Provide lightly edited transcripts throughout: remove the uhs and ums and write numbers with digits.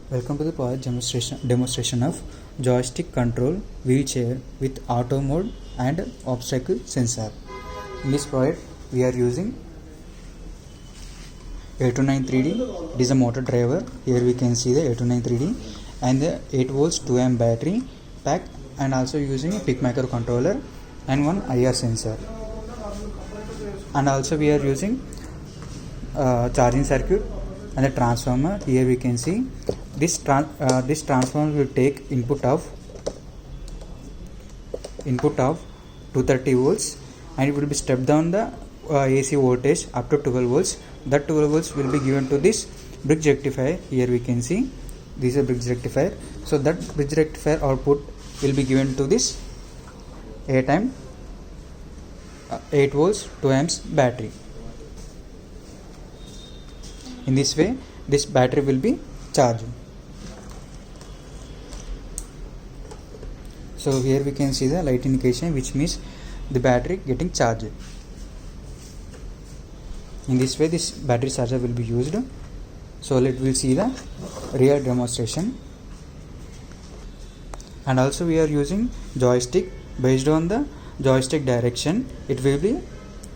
Welcome to the project demonstration of joystick control wheelchair with auto mode and obstacle sensor. In this project we are using A293D. It is a motor driver. Here we can see the A293D and the 8 volts 2 amp battery pack, and also using a PIC microcontroller and one IR sensor. And also we are using charging circuit and a transformer. Here we can see this transformer will take input of 230 volts, and it will be step down the AC voltage up to 12 volts. That 12 volts will be given to this bridge rectifier. Here we can see this is a bridge rectifier. So that bridge rectifier output will be given to this 8 volts 2 amps battery. In this way this battery will be charged. So here we can see the light indication, which means the battery getting charged. In this way this battery charger will be used. So let will see the real demonstration. And also we are using joystick. Based on the joystick direction it will be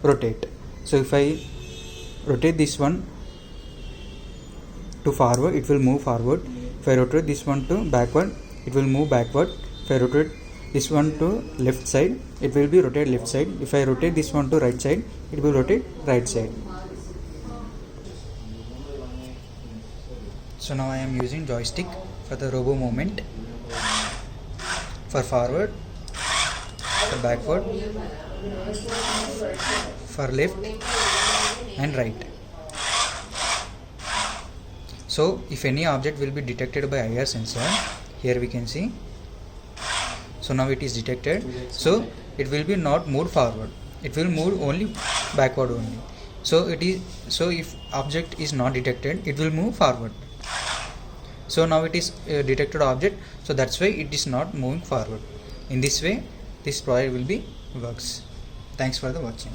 rotate. So if I rotate this one to forward, it will move forward. If I rotate this one to backward, it will move backward. If I rotate this one to left side, it will be rotate left side. If I rotate this one to right side, it will rotate right side. So now I am using joystick for the robo movement, for forward, for backward, for left and right. So if any object will be detected by IR sensor, here we can see. So now it is detected. So it will be not moved forward. It will move only backward only. So if object is not detected, it will move forward. So now it is a detected object. So that's why it is not moving forward. In this way, this project will be works. Thanks for the watching.